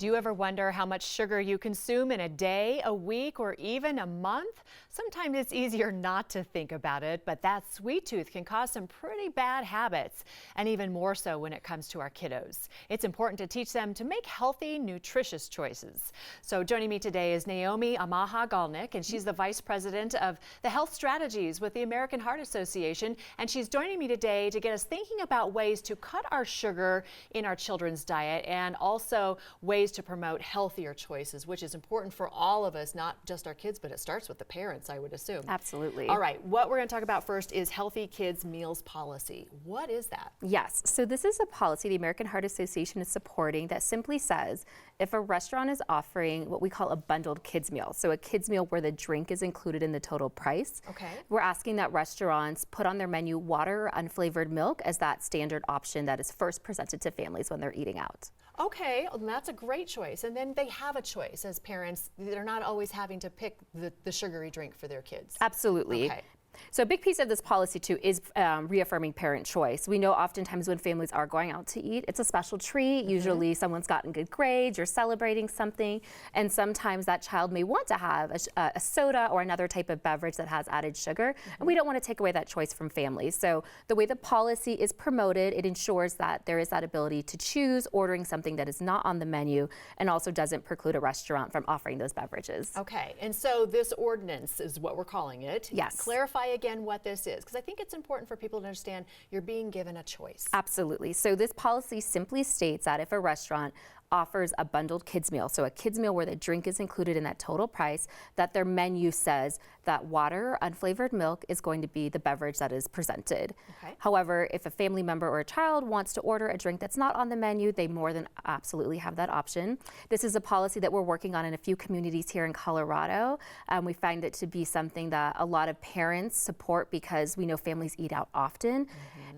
Do you ever wonder how much sugar you consume in a day, a week, or even a month? Sometimes it's easier not to think about it, but that sweet tooth can cause some pretty bad habits, and even more so when it comes to our kiddos. It's important to teach them to make healthy, nutritious choices. So joining me today is Naomi Amaha-Galnick, and she's the Vice President of the Health Strategies with the American Heart Association, and she's joining me today to get us thinking about ways to cut our sugar in our children's diet and also ways to promote healthier choices, which is important for all of us, not just our kids, but it starts with the parents, I would assume. Absolutely. All right, what we're going to talk about first is Healthy Kids Meals Policy. What is that? Yes, so this is a policy the American Heart Association is supporting that simply says if a restaurant is offering what we call a bundled kids meal, so a kids meal where the drink is included in the total price, we're asking that restaurants put on their menu water or unflavored milk as that standard option that is first presented to families when they're eating out. Okay, well, that's a great choice. And then they have a choice as parents. They're not always having to pick the sugary drink for their kids. Absolutely. Okay. So a big piece of this policy too is reaffirming parent choice. We know oftentimes when families are going out to eat, it's a special treat. Usually someone's gotten good grades, you're celebrating something, and sometimes that child may want to have a soda or another type of beverage that has added sugar, and we don't want to take away that choice from families. So the way the policy is promoted, it ensures that there is that ability to choose ordering something that is not on the menu and also doesn't preclude a restaurant from offering those beverages. Okay, and so this ordinance is what we're calling it. Yes. Clarify again what this is, because I think it's important for people to understand you're being given a choice. Absolutely. So this policy simply states that if a restaurant offers a bundled kids meal, so a kids meal where the drink is included in that total price, that their menu says that water or unflavored milk is going to be the beverage that is presented. Okay. However, if a family member or a child wants to order a drink that's not on the menu, they more than absolutely have that option. This is a policy that we're working on in a few communities here in Colorado. We find it to be something that a lot of parents support because we know families eat out often.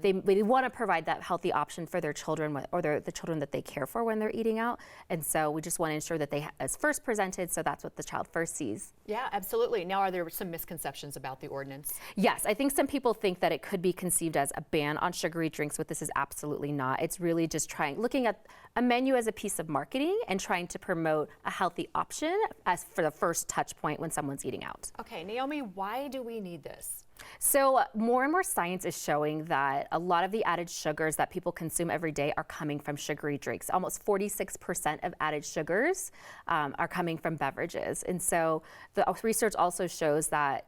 They want to provide that healthy option for their children or the children that they care for when they're eating out. And so we just want to ensure that they is first presented, so that's what the child first sees. Yeah, absolutely. Now, are there some misconceptions about the ordinance? Yes, I think some people think that it could be conceived as a ban on sugary drinks, but this is absolutely not. It's really just looking at a menu as a piece of marketing and trying to promote a healthy option as for the first touch point when someone's eating out. Okay, Naomi, why do we need this? So more and more science is showing that a lot of the added sugars that people consume every day are coming from sugary drinks. Almost 46% of added sugars are coming from beverages. And so the research also shows that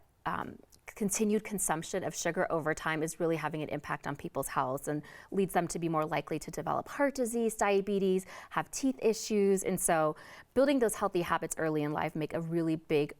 continued consumption of sugar over time is really having an impact on people's health and leads them to be more likely to develop heart disease, diabetes, have teeth issues. And so building those healthy habits early in life make a really big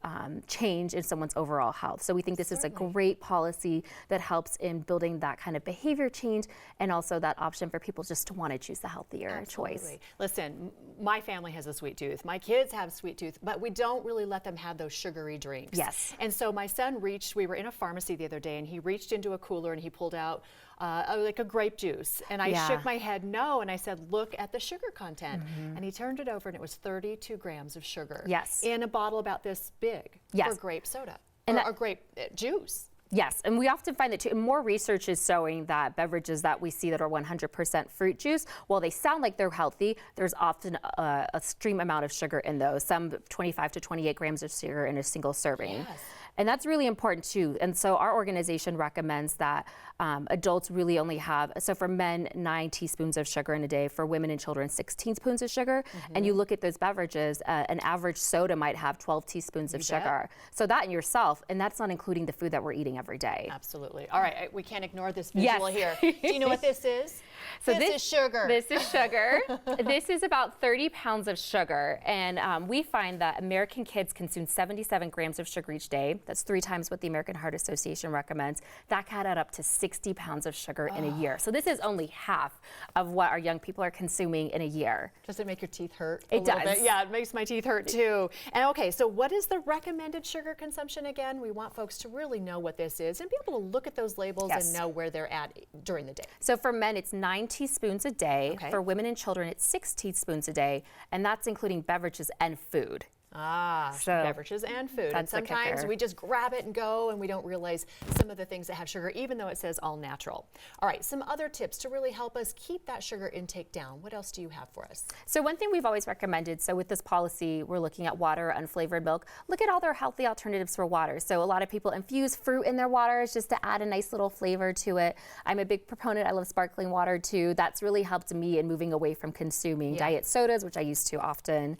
change in someone's overall health. So we think this is a great policy that helps in building that kind of behavior change and also that option for people just to want to choose the healthier choice. Listen, my family has a sweet tooth. My kids have sweet tooth, but we don't really let them have those sugary drinks. Yes. And so my son we were in a pharmacy the other day, and he reached into a cooler and he pulled out like a grape juice. And I shook my head no, and I said, look at the sugar content. And he turned it over and it was 32 grams of sugar. Yes. In a bottle about this big for grape soda or grape juice. Yes, and we often find that too. More research is showing that beverages that we see that are 100% fruit juice, while they sound like they're healthy, there's often a extreme amount of sugar in those, some 25 to 28 grams of sugar in a single serving. Yes. And that's really important too. And so our organization recommends that adults really only have, so for men, 9 teaspoons of sugar in a day, for women and children, 16 spoons of sugar. And you look at those beverages, an average soda might have 12 teaspoons of sugar. So that in yourself, and that's not including the food that we're eating every day. Absolutely. All right, we can't ignore this visual here. Do you know what this is? So this is sugar. This is sugar. This is about 30 pounds of sugar. And we find that American kids consume 77 grams of sugar each day. That's 3 times what the American Heart Association recommends. That can add up to 60 pounds of sugar in a year. So this is only half of what our young people are consuming in a year. Does it make your teeth hurt? It does. Bit? Yeah, it makes my teeth hurt too. And okay, so what is the recommended sugar consumption again? We want folks to really know what this is and be able to look at those labels and know where they're at during the day. So for men, it's 9 teaspoons a day. For women and children, it's 6 teaspoons a day. And that's including beverages and food. Beverages and food. And that's the sometimes kicker. we just grab it and go and we don't realize some of the things that have sugar, even though it says all natural. All right, some other tips to really help us keep that sugar intake down. What else do you have for us? So one thing we've always recommended, so with this policy, we're looking at water, unflavored milk. Look at all their healthy alternatives for water. So a lot of people infuse fruit in their waters just to add a nice little flavor to it. I'm a big proponent. I love sparkling water too. That's really helped me in moving away from consuming diet sodas, which I used to often.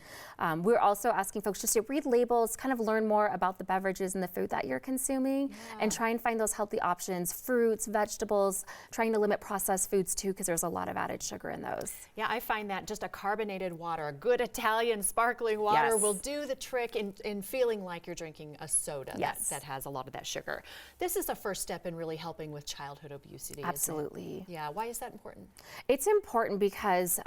We're also asking folks just to read labels, kind of learn more about the beverages and the food that you're consuming, and try and find those healthy options, fruits, vegetables, trying to limit processed foods too, because there's a lot of added sugar in those. Yeah, I find that just a carbonated water, a good Italian sparkling water will do the trick in feeling like you're drinking a soda that has a lot of that sugar. This is a first step in really helping with childhood obesity. Absolutely. Isn't it? Yeah, why is that important? It's important because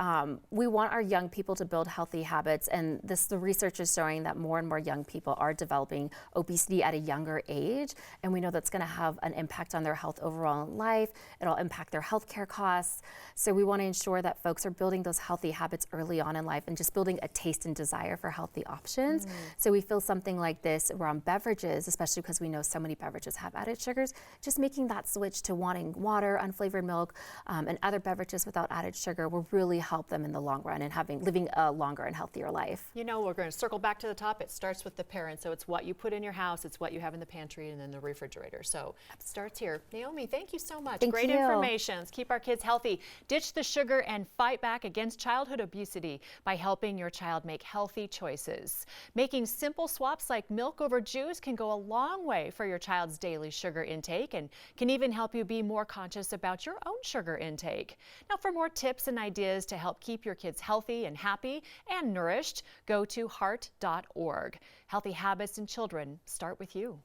we want our young people to build healthy habits, and the research is showing that more and more young people are developing obesity at a younger age, and we know that's going to have an impact on their health overall in life. It'll impact their healthcare costs. So we want to ensure that folks are building those healthy habits early on in life and just building a taste and desire for healthy options. So we feel something like this around beverages, especially because we know so many beverages have added sugars, just making that switch to wanting water, unflavored milk, and other beverages without added sugar will really help them in the long run and living a longer and healthier life. You know, we're going to circle back to the top. It starts with the parent. So it's what you put in your house, it's what you have in the pantry and then the refrigerator. So it starts here. Naomi, thank you so much. Great information. Let's keep our kids healthy. Ditch the sugar and fight back against childhood obesity by helping your child make healthy choices. Making simple swaps like milk over juice can go a long way for your child's daily sugar intake and can even help you be more conscious about your own sugar intake. Now, for more tips and ideas to help keep your kids healthy and happy and nourished, go to heart.org. Healthy habits in children start with you.